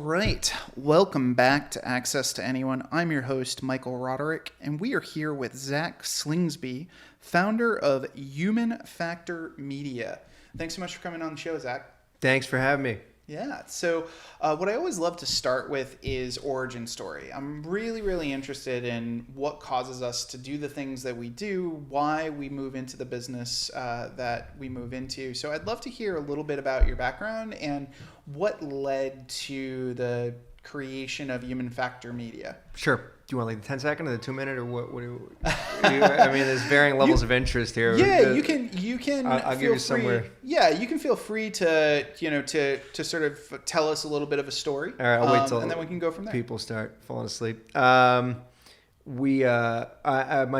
right, welcome back to Access to Anyone. I'm your host, Michael Roderick, and we are here with Zach Slingsby, founder of Human Factor Media. Thanks so much for coming on the show, Zach. Thanks for having me. Yeah, so what I always love to start with is origin story. I'm really interested in what causes us to do the things that we do, why we move into the business that we move into. So I'd love to hear a little bit about your background and what led to the creation of Human Factor Media. Sure. Do you want like the 10-second or the 2-minute or what I mean, there's varying levels of interest here. Yeah, you can. I'll give you somewhere. Yeah, you can feel free to to sort of tell us a little bit of a story. All right, I'll wait till and then we can go from there. People start falling asleep. My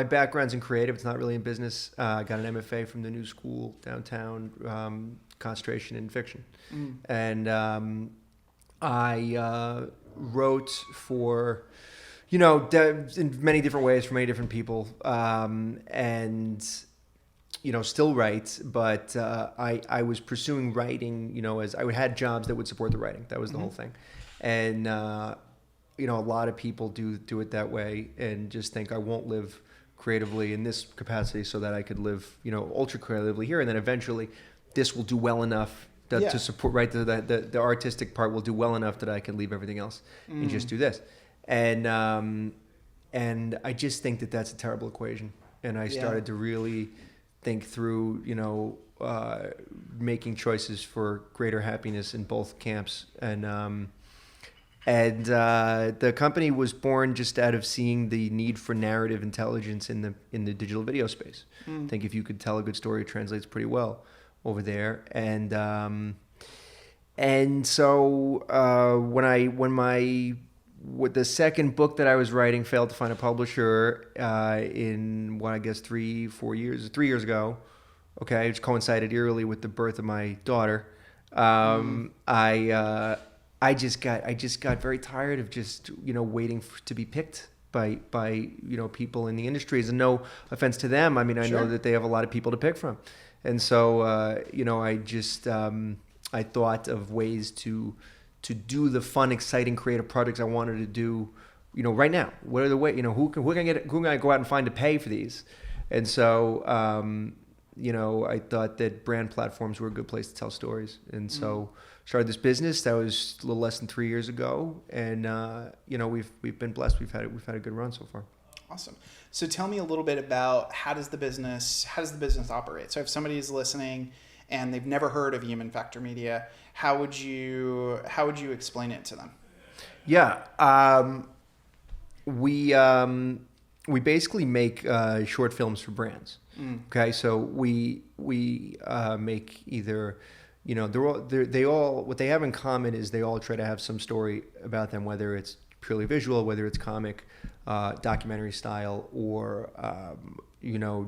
background's in creative. It's not really in business. I got an MFA from the New School downtown, concentration in fiction, and I wrote for. In many different ways for many different people, and still write. But I was pursuing writing, as I had jobs that would support the writing. That was the whole thing, and a lot of people do it that way and just think I won't live creatively in this capacity so that I could live, ultra creatively here, and then eventually this will do well enough to support the artistic part will do well enough that I can leave everything else and just do this. And I just think that that's a terrible equation. And I started to really think through, making choices for greater happiness in both camps. And the company was born just out of seeing the need for narrative intelligence in the digital video space. I think if you could tell a good story, it translates pretty well over there. And so when the second book that I was writing failed to find a publisher in 3 years ago, which coincided eerily with the birth of my daughter. I just got very tired of just waiting to be picked by people in the industries, and no offense to them. I mean, I know that they have a lot of people to pick from, and so I thought of ways to do the fun, exciting, creative projects I wanted to do, right now. What are the way, who can I go out and find to pay for these? And so, I thought that brand platforms were a good place to tell stories. And so started this business that was a little less than 3 years ago. And, we've been blessed. We've had a good run so far. Awesome. So tell me a little bit about how does the business operate? So if somebody is listening and they've never heard of Human Factor Media, how would you explain it to them? Yeah, we basically make short films for brands. Okay, so we make either they all what they have in common is they all try to have some story about them, whether it's purely visual, whether it's comic, documentary style, or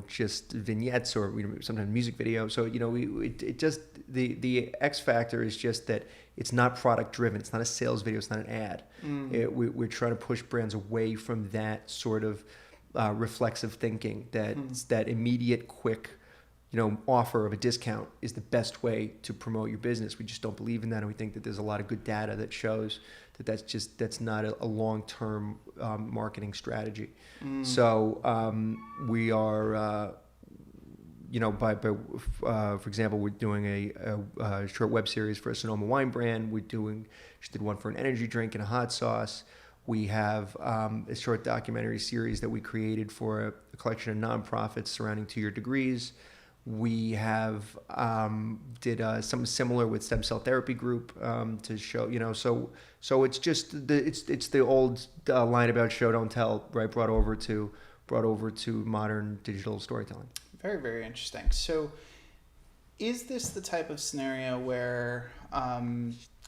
just vignettes or sometimes music video. So it just the X factor is just that it's not product driven. It's not a sales video. It's not an ad. We're trying to push brands away from that sort of reflexive thinking that immediate, quick, offer of a discount is the best way to promote your business. We just don't believe in that, and we think that there's a lot of good data that shows that's not a long-term marketing strategy. So we are, for example, we're doing a short web series for a Sonoma wine brand. Just did one for an energy drink and a hot sauce. We have a short documentary series that we created for a collection of nonprofits surrounding 2-year degrees. We have did something similar with Stem Cell Therapy Group to show, so it's just it's the old line about show don't tell, right? Brought over to modern digital storytelling. Very, very interesting. So, is this the type of scenario where,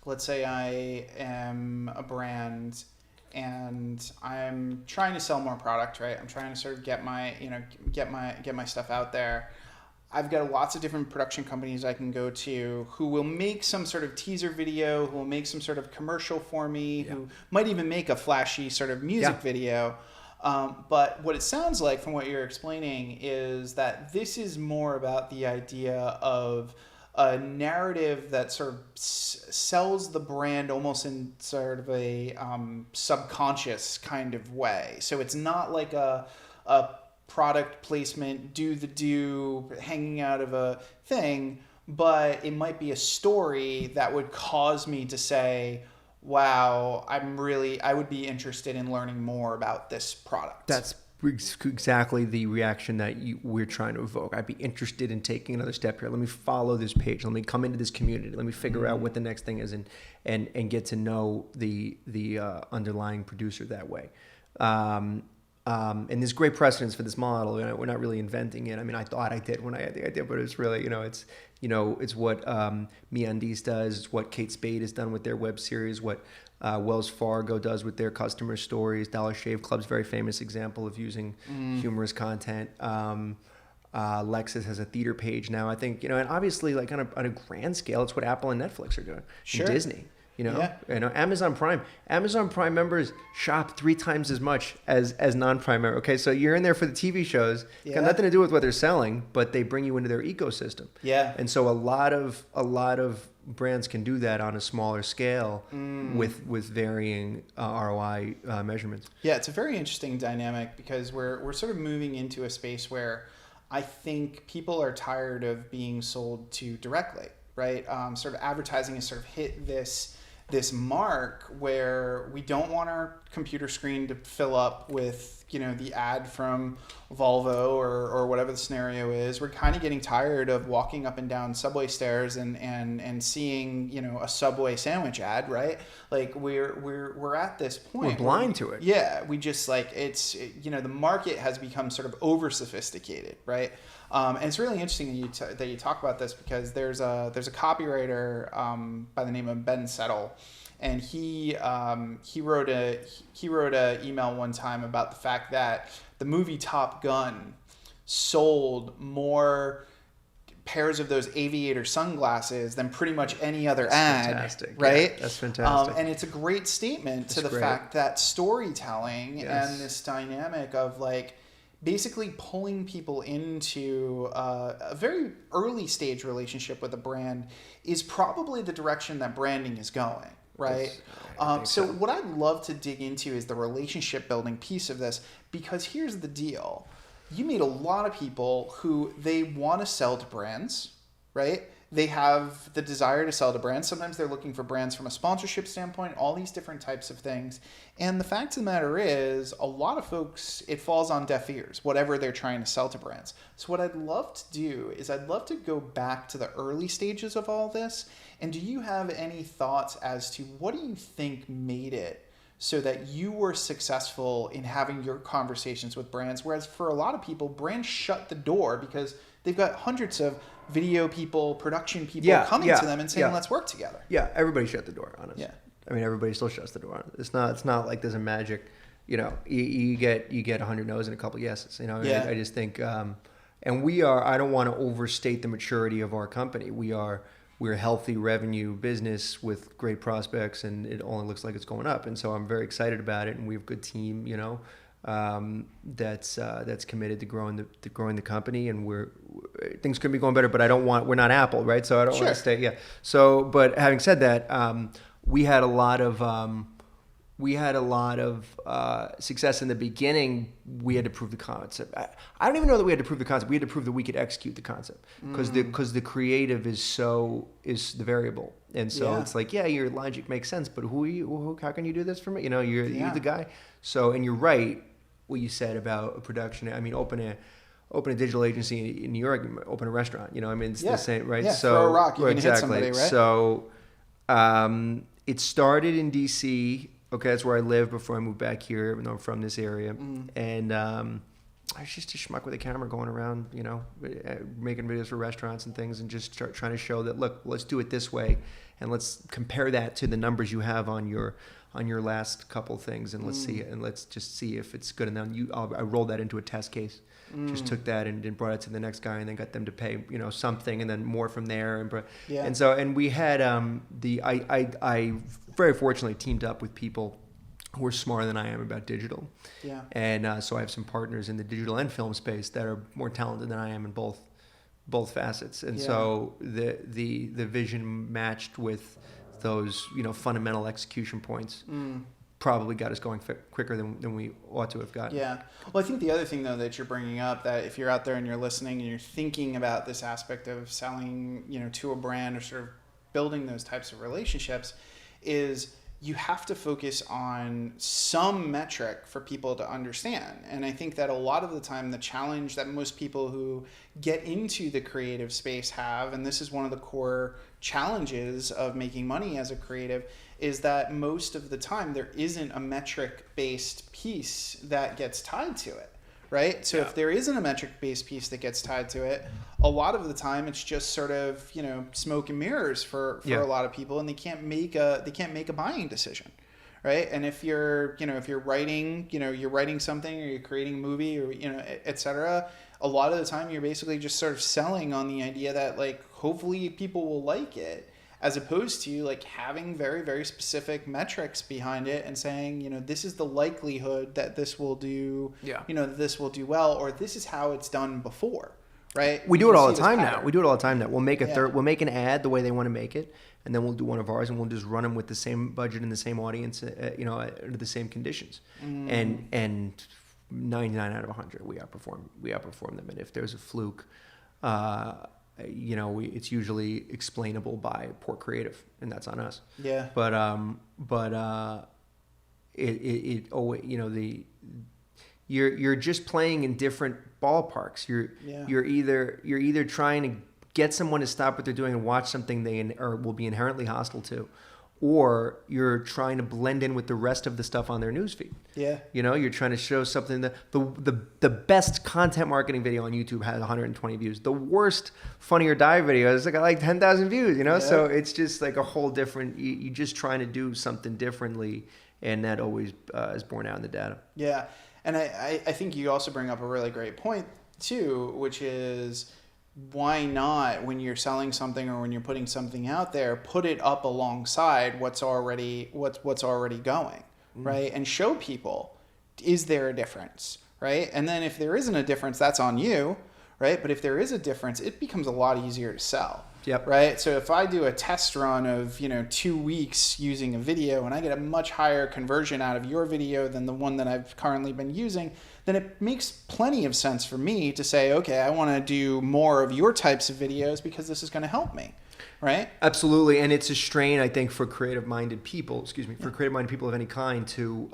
let's say I am a brand and I'm trying to sell more product, right? I'm trying to sort of get my stuff out there. I've got lots of different production companies I can go to who will make some sort of teaser video, who will make some sort of commercial for me, who might even make a flashy sort of music video. But what it sounds like from what you're explaining is that this is more about the idea of a narrative that sort of sells the brand almost in sort of a subconscious kind of way. So it's not like a product placement, hanging out of a thing, but it might be a story that would cause me to say, wow, I would be interested in learning more about this product. That's exactly the reaction that we're trying to evoke. I'd be interested in taking another step here. Let me follow this page. Let me come into this community. Let me figure out what the next thing is, and get to know the underlying producer that way. And there's great precedence for this model. We're not really inventing it. I mean, I thought I did when I had the idea, but it's really, it's what MeUndies does. It's what Kate Spade has done with their web series. What Wells Fargo does with their customer stories. Dollar Shave Club's very famous example of using humorous content. Lexus has a theater page now. I think, and obviously, like on a grand scale, it's what Apple and Netflix are doing. Sure. And Disney. Yeah. Amazon Prime members shop 3 times as much as non-Prime members. Okay, so you're in there for the TV shows. It's got nothing to do with what they're selling, but they bring you into their ecosystem. Yeah. And so a lot of brands can do that on a smaller scale with varying ROI measurements. Yeah, it's a very interesting dynamic because we're sort of moving into a space where I think people are tired of being sold to directly, right? Sort of advertising has sort of hit this mark where we don't want our computer screen to fill up with, the ad from Volvo or whatever the scenario is. We're kind of getting tired of walking up and down subway stairs and seeing, a Subway sandwich ad, right? Like we're at this point. We're blind to it. Yeah, we just the market has become sort of over sophisticated, right? And it's really interesting that you talk about this because there's a copywriter by the name of Ben Settle, and he wrote a email one time about the fact that the movie Top Gun sold more pairs of those aviator sunglasses than pretty much any other ad. Fantastic. Right? Yeah, that's fantastic. And it's a great statement to the fact that storytelling and this dynamic of basically pulling people into a very early stage relationship with a brand is probably the direction that branding is going, right? So what I'd love to dig into is the relationship building piece of this, because here's the deal. You meet a lot of people who they want to sell to brands, right? They have the desire to sell to brands. Sometimes they're looking for brands from a sponsorship standpoint, all these different types of things. And the fact of the matter is, a lot of folks, it falls on deaf ears, whatever they're trying to sell to brands. So what I'd love to do is I'd love to go back to the early stages of all this. And do you have any thoughts as to what do you think made it so that you were successful in having your conversations with brands? Whereas for a lot of people, brands shut the door because they've got hundreds of video people, production people coming to them and saying, let's work together. Yeah, everybody shut the door on us. Yeah. I mean, everybody still shuts the door on us. It's not like there's a magic, you get 100 no's and a couple yeses. I just think, and I don't want to overstate the maturity of our company. We're a healthy revenue business with great prospects, and it only looks like it's going up. And so I'm very excited about it, and we have a good team, that's committed to growing the company, and things could be going better, but we're not Apple, right? So I don't want to stay, So, but having said that, we had a lot of success in the beginning. We had to prove the concept. I don't even know that we had to prove the concept. We had to prove that we could execute the concept because the creative is the variable, and so it's like, your logic makes sense, but how can you do this for me? You're the guy. So, and you're right, what you said about a production. I mean, open a digital agency in New York, open a restaurant. It's the same, right? Yeah, so throw a rock, you can hit somebody, right? So, it started in DC. Okay, that's where I lived before I moved back here, even though I'm from this area. And I was just a schmuck with a camera going around, making videos for restaurants and things, and just trying to show that, look, let's do it this way, and let's compare that to the numbers you have on your last couple things, and let's see, and let's just see if it's good. And then I rolled that into a test case. Just took that and then brought it to the next guy, and then got them to pay, something, and then more from there. And we had I very fortunately teamed up with people who are smarter than I am about digital. Yeah. And so I have some partners in the digital and film space that are more talented than I am in both both facets. And Yeah. so the vision matched with those, fundamental execution points probably got us going quicker than we ought to have gotten. Yeah. Well, I think the other thing, though, that you're bringing up, that if you're out there and you're listening and you're thinking about this aspect of selling, to a brand or sort of building those types of relationships, is you have to focus on some metric for people to understand. And I think that a lot of the time, the challenge that most people who get into the creative space have, and this is one of the core challenges of making money as a creative, is that most of the time there isn't a metric-based piece that gets tied to it, right? So if there isn't a metric-based piece that gets tied to it, a lot of the time it's just sort of, smoke and mirrors for a lot of people, and they can't make a buying decision, right? And if you're writing, you're writing something, or you're creating a movie, or et cetera, a lot of the time you're basically just sort of selling on the idea that, like, hopefully people will like it, as opposed to, like, having very, very specific metrics behind it and saying, this is the likelihood that this will do, this will do well, or this is how it's done before, right? We do it all the time now. We'll make we'll make an ad the way they want to make it, and then we'll do one of ours, and we'll just run them with the same budget and the same audience, under the same conditions. And 99 out of 100, we outperform them. And if there's a fluke, it's usually explainable by poor creative, and that's on us. Yeah. You're just playing in different ballparks. You're either trying to get someone to stop what they're doing and watch something they will be inherently hostile to, or you're trying to blend in with the rest of the stuff on their newsfeed. Yeah. You're trying to show something that the best content marketing video on YouTube has 120 views. The worst Funny or Die video has got like 10,000 views, Yeah. So it's just like a whole different, you're just trying to do something differently, and that always is borne out in the data. Yeah. And I think you also bring up a really great point too, which is, why not, when you're selling something or when you're putting something out there, put it up alongside what's already going, right? And show people, is there a difference, right? And then if there isn't a difference, that's on you, right? But if there is a difference, it becomes a lot easier to sell. Yep. Right. So if I do a test run of 2 weeks using a video, and I get a much higher conversion out of your video than the one that I've currently been using, then it makes plenty of sense for me to say, okay, I want to do more of your types of videos because this is going to help me. Right. Absolutely. And it's a strain, I think, for creative-minded people, creative-minded people of any kind to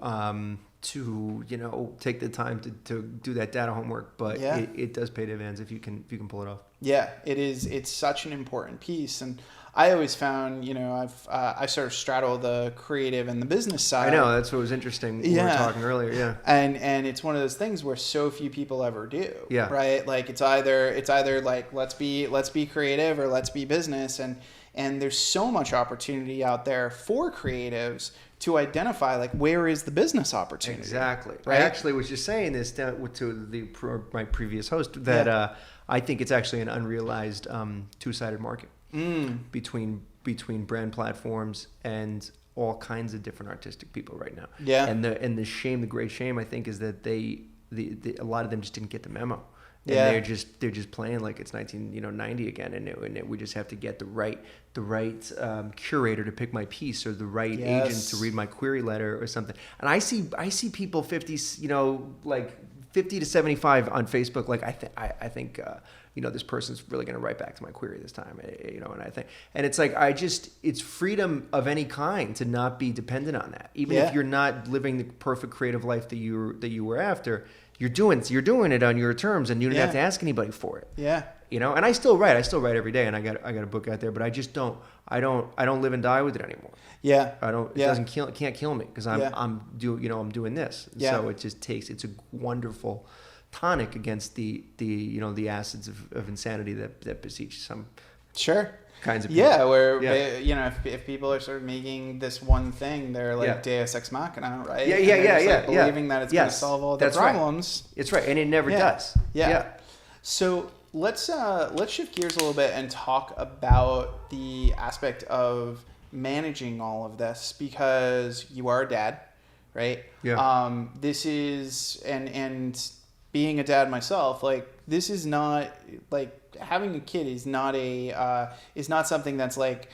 take the time to do that data homework, but it does pay dividends if you can pull it off. Yeah, it is. It's such an important piece, and I always found, I sort of straddle the creative and the business side. I know, that's what was interesting. We were talking earlier, yeah. And it's one of those things where so few people ever do. Yeah. Right. Like it's either like let's be creative or let's be business, and there's so much opportunity out there for creatives to identify, like, where is the business opportunity. Exactly. Right? I actually was just saying this to my previous host that I think it's actually an unrealized two-sided market between brand platforms and all kinds of different artistic people right now. Yeah. And the great shame, I think, is that a lot of them just didn't get the memo. And they're just playing like it's 1990 again, and we just have to get the right curator to pick my piece, or the right agent to read my query letter or something. And I see people 50, like 50 to 75 on Facebook. Like I think this person's really going to write back to my query this time. And it's like it's freedom of any kind to not be dependent on that, even if you're not living the perfect creative life that you were after. You're doing it on your terms, and you don't have to ask anybody for it. Yeah. And I still write every day, and I got a book out there, but I just don't live and die with it anymore. Yeah. It can't kill me because I'm doing this. Yeah. So it just it's a wonderful tonic against the acids of insanity that beseech some kinds of people. If people are sort of making this one thing, they're like Deus Ex Machina, right? Believing that it's going to solve all the problems. Right. It's right, and it never does. Yeah. So let's shift gears a little bit and talk about the aspect of managing all of this, because you are a dad, right? Yeah. This is and being a dad myself, like this is not like having a kid is not something that's like,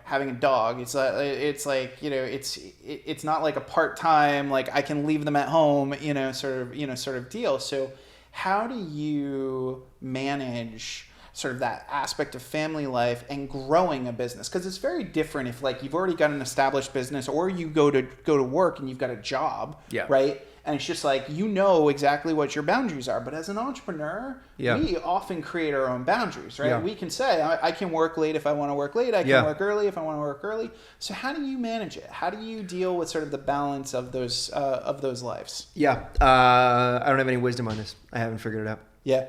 having a dog. It's like, it's not like a part-time, like I can leave them at home, sort of deal. So how do you manage sort of that aspect of family life and growing a business? Because it's very different if like you've already got an established business, or you go to work and you've got a job, right? And it's just like, exactly what your boundaries are. But as an entrepreneur, we often create our own boundaries, right? We can say, I can work late if I want to work late. I can work early if I want to work early. So how do you manage it? How do you deal with sort of the balance of those lives? Yeah. I don't have any wisdom on this. I haven't figured it out. Yeah.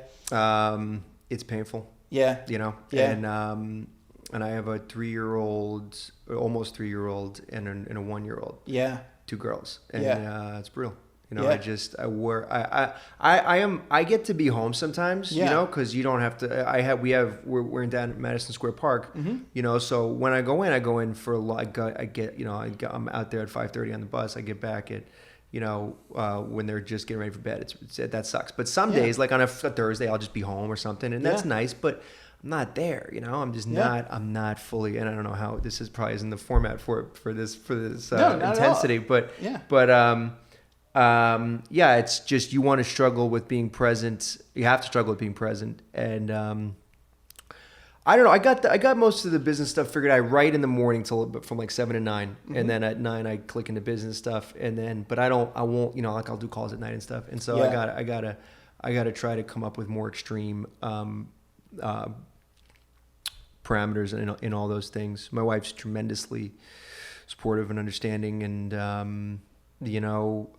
It's painful. Yeah. Yeah. And I have a 3-year-old, almost 3-year-old, and a 1-year-old. Yeah. 2 girls. And it's brutal. I get to be home sometimes, because you don't have to, we're in down at Madison Square Park, so when I go in for I'm out there at 5:30 on the bus. I get back at, when they're just getting ready for bed. That sucks. But some days, like on a Thursday, I'll just be home or something, and that's nice, but I'm not there, I'm just I'm not fully, and I don't know how this is probably isn't the format for this intensity, but it's just, you want to struggle with being present. You have to struggle with being present. And I don't know. I got most of the business stuff figured. I write in the morning from like 7 to 9, and then at 9 I click into business stuff. And then, but I won't. Like I'll do calls at night and stuff. And so I gotta try to come up with more extreme parameters in all those things. My wife's tremendously supportive and understanding, and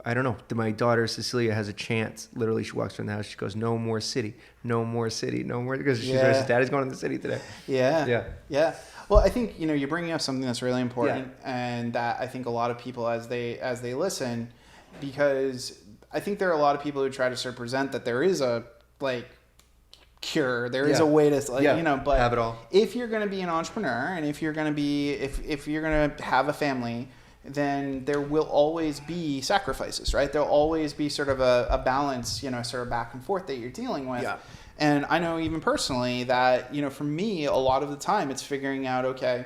I don't know. My daughter Cecilia has a chant. Literally, she walks around the house. She goes, "No more city, no more city, no more." Because she says, "Daddy's going to the city today." Yeah. Well, I think you're bringing up something that's really important, and that I think a lot of people as they listen, because I think there are a lot of people who try to sort of present that there is a cure. There is a way to but have it all. If you're going to be an entrepreneur, and if you're going to have a family, then there will always be sacrifices, right? There'll always be sort of a balance, sort of back and forth that you're dealing with. Yeah. And I know even personally that, for me, a lot of the time it's figuring out, okay,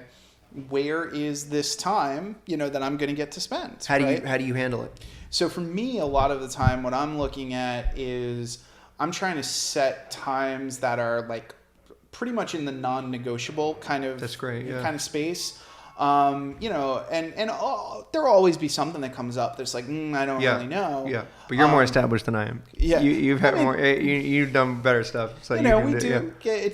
where is this time, that I'm going to get to spend? How do you handle it? So for me, a lot of the time what I'm looking at is I'm trying to set times that are like pretty much in the non-negotiable kind of, that's great, kind of space. And there'll always be something that comes up that's like, I don't really know. Yeah, but you're more established than I am. Yeah, you've had more. You've done better stuff. So we do. Yeah.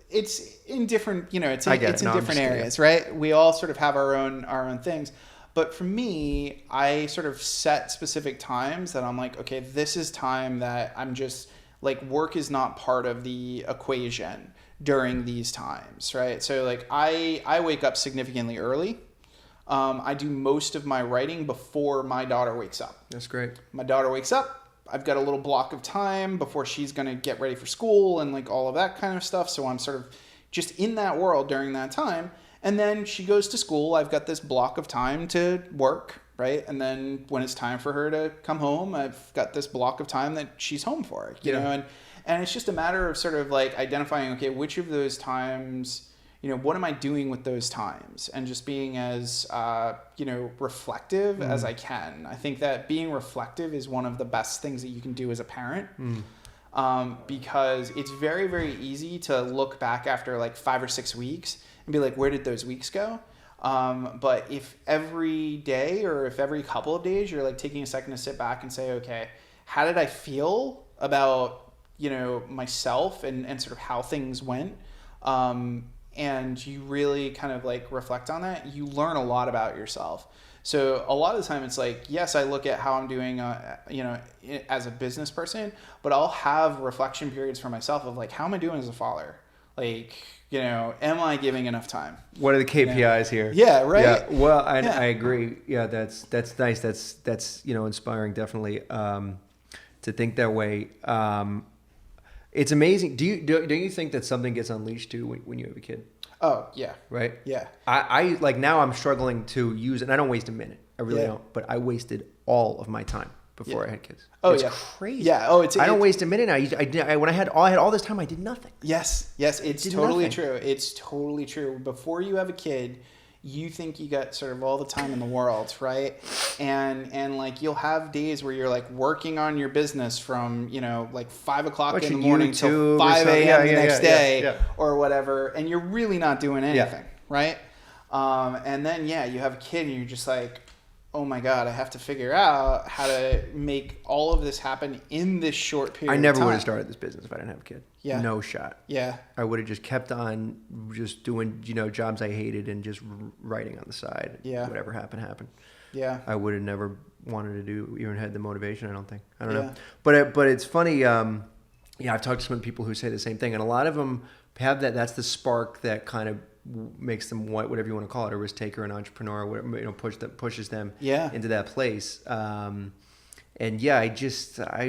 It's in different. It's in different areas, right? We all sort of have our own things. But for me, I sort of set specific times that I'm like, okay, this is time that I'm just like, work is not part of the equation during these times, right? So like I wake up significantly early. I do most of my writing before my daughter wakes up. That's great. My daughter wakes up. I've got a little block of time before she's going to get ready for school and like all of that kind of stuff. So I'm sort of just in that world during that time. And then she goes to school. I've got this block of time to work, right? And then when it's time for her to come home, I've got this block of time that she's home for, you know, and it's just a matter of sort of like identifying, okay, which of those times, what am I doing with those times? And just being as, reflective as I can. I think that being reflective is one of the best things that you can do as a parent. Because it's very, very easy to look back after like 5 or 6 weeks and be like, where did those weeks go? But if every day or if every couple of days you're like taking a second to sit back and say, okay, how did I feel about, myself and sort of how things went? And you really kind of like reflect on that, you learn a lot about yourself. So a lot of the time it's like, yes, I look at how I'm doing, as a business person, but I'll have reflection periods for myself of like, how am I doing as a father? Like, am I giving enough time? What are the KPIs here? Yeah, right. Yeah. Well, I agree. Yeah, that's nice. That's inspiring, definitely, to think that way. It's amazing. Do you think that something gets unleashed too when you have a kid? Oh yeah. Right. Yeah. I like now I'm struggling to use, and I don't waste a minute. I really don't. But I wasted all of my time. before I had kids. Oh, it's yeah. crazy. Yeah. Oh, I don't waste a minute. When I had all this time, I did nothing. Yes. It's totally true. It's totally true. Before you have a kid, you think you got sort of all the time in the world, right? And like you'll have days where you're like working on your business from, like 5 o'clock in the morning till 5 a.m. the next day or whatever. And you're really not doing anything, right? And then, you have a kid and you're just like, oh my God, I have to figure out how to make all of this happen in this short period of time. I never would have started this business if I didn't have a kid. Yeah. No shot. Yeah. I would have just kept on just doing, jobs I hated and just writing on the side. Yeah. Whatever happened. Yeah. I would have never wanted to do, even had the motivation, I don't think. I don't know. But it's funny. I've talked to some people who say the same thing, and a lot of them have that. That's the spark that kind of makes them whatever you want to call it, a risk taker, an entrepreneur, whatever, pushes them into that place. I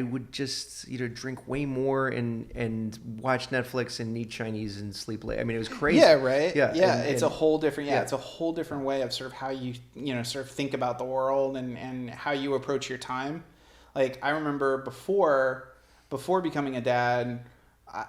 would just drink way more and watch Netflix and eat Chinese and sleep late. I mean, it was crazy. Yeah, right. Yeah, it's a whole different. It's a whole different way of sort of how you sort of think about the world and how you approach your time. Like I remember before becoming a dad,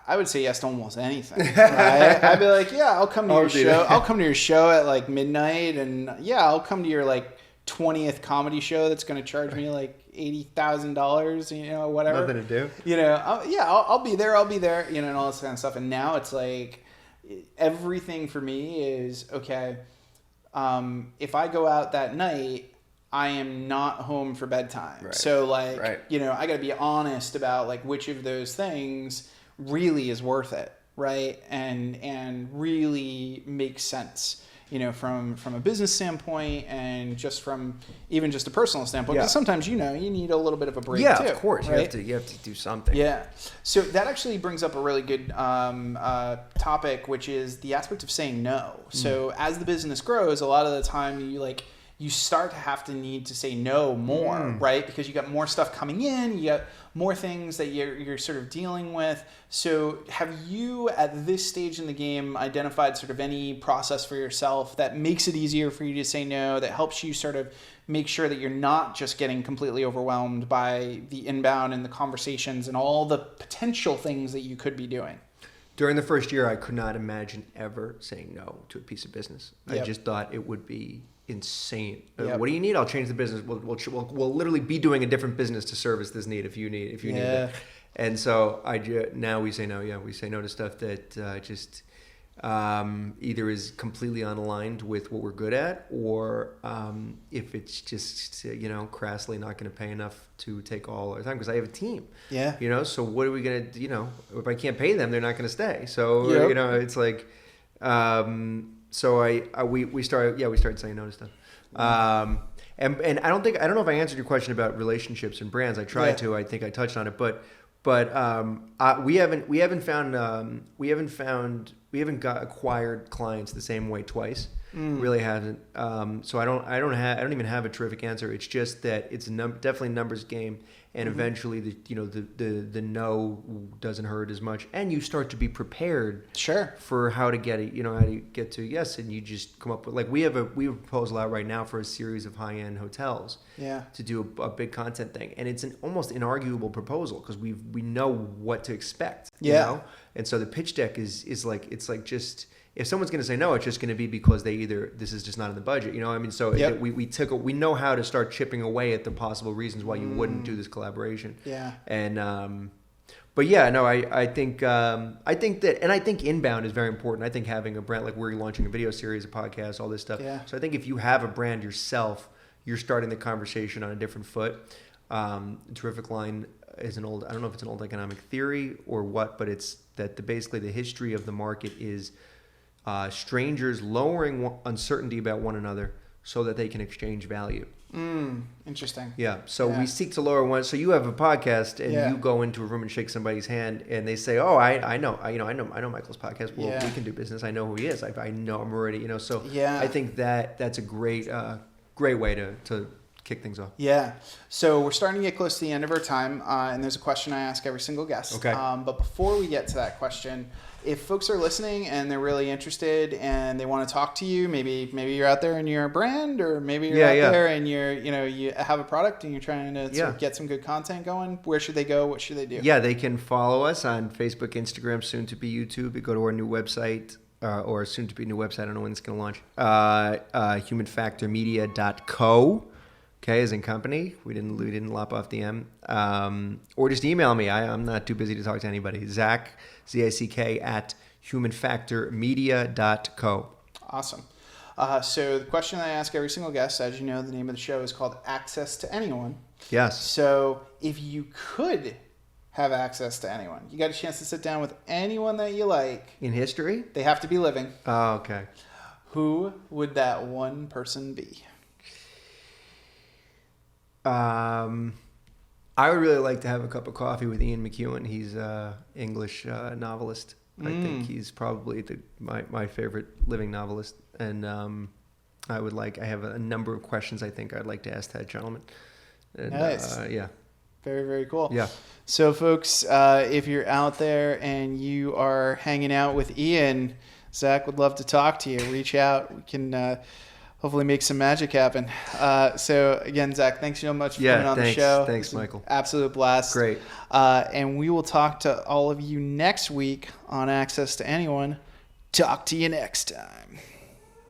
I would say yes to almost anything. Right? I'd be like, I'll come to your show. I'll come to your show at like midnight, and I'll come to your like 20th comedy show that's going to charge me like $80,000. Whatever. Nothing to do. I'll be there. And all this kind of stuff. And now it's like everything for me is okay. If I go out that night, I am not home for bedtime. Right. So I got to be honest about like which of those things really is worth it, right? And really makes sense, from a business standpoint and just from even just a personal standpoint. Because sometimes you need a little bit of a break too. Yeah, of course. Right? You have to do something. Yeah. So that actually brings up a really good topic, which is the aspect of saying no. So as the business grows, a lot of the time you start to have to need to say no more, right? Because you got more stuff coming in, you got more things that you're sort of dealing with. So have you, at this stage in the game, identified sort of any process for yourself that makes it easier for you to say no, that helps you sort of make sure that you're not just getting completely overwhelmed by the inbound and the conversations and all the potential things that you could be doing? During the first year, I could not imagine ever saying no to a piece of business. I just thought it would be insane. What do you need? I'll change the business. We'll literally be doing a different business to service this need if you need it. And so now we say no. Yeah, we say no to stuff that just either is completely unaligned with what we're good at, or if it's just crassly not going to pay enough to take all our time because I have a team. Yeah. So what are we going to if I can't pay them, they're not going to stay. So it's like. So we started saying no to stuff. And I don't know if I answered your question about relationships and brands. I tried to. I think I touched on it, but we haven't got acquired clients the same way twice. Really hasn't. So I don't even have a terrific answer. It's just that it's definitely a numbers game, and eventually the no doesn't hurt as much, and you start to be prepared for how to get it. How to get to yes, and you just come up with we have a proposal out right now for a series of high-end hotels. To do a big content thing, and it's an almost inarguable proposal because we know what to expect. And so the pitch deck is just. If someone's going to say no, it's just going to be because this is just not in the budget, So we know how to start chipping away at the possible reasons why you wouldn't do this collaboration. And I think that, and I think inbound is very important. I think having a brand, like we're launching a video series, a podcast, all this stuff. So I think if you have a brand yourself, you're starting the conversation on a different foot. Terrific line is I don't know if it's an old economic theory or what, but it's that basically the history of the market is strangers lowering uncertainty about one another so that they can exchange value. Interesting. So we seek to lower one. So you have a podcast and you go into a room and shake somebody's hand and they say, "Oh, I know Michael's podcast. Well, we can do business. I know who he is. I know I'm already, So I think that's a great way to kick things off. So we're starting to get close to the end of our time, and there's a question I ask every single guest. Okay. But before we get to that question, if folks are listening and they're really interested and they want to talk to you, maybe you're out there and you're a brand, or maybe you're out there and you have a product and you're trying to sort of get some good content going. Where should they go? What should they do? Yeah, they can follow us on Facebook, Instagram, soon to be YouTube. You go to our new website, or soon to be new website. I don't know when it's going to launch. Humanfactormedia.co. K as in company. We didn't lop off the M. Or just email me. I'm not too busy to talk to anybody. Zach, Z-A-C-K, at humanfactormedia.co. Awesome. So the question I ask every single guest, as you know, the name of the show is called Access to Anyone. Yes. So if you could have access to anyone, you got a chance to sit down with anyone that you like. In history? They have to be living. Oh, okay. Who would that one person be? I would really like to have a cup of coffee with Ian McEwan. He's an English novelist. I think he's probably my favorite living novelist. And I have a number of questions I think I'd like to ask that gentleman. And, nice. Yeah. Very, very cool. Yeah. So, folks, if you're out there and you are hanging out with Ian, Zach would love to talk to you. Reach out. We can hopefully make some magic happen. So again, Zach, thanks so much for coming on the show. Thanks, Michael. Absolute blast. Great. And we will talk to all of you next week on Access to Anyone. Talk to you next time.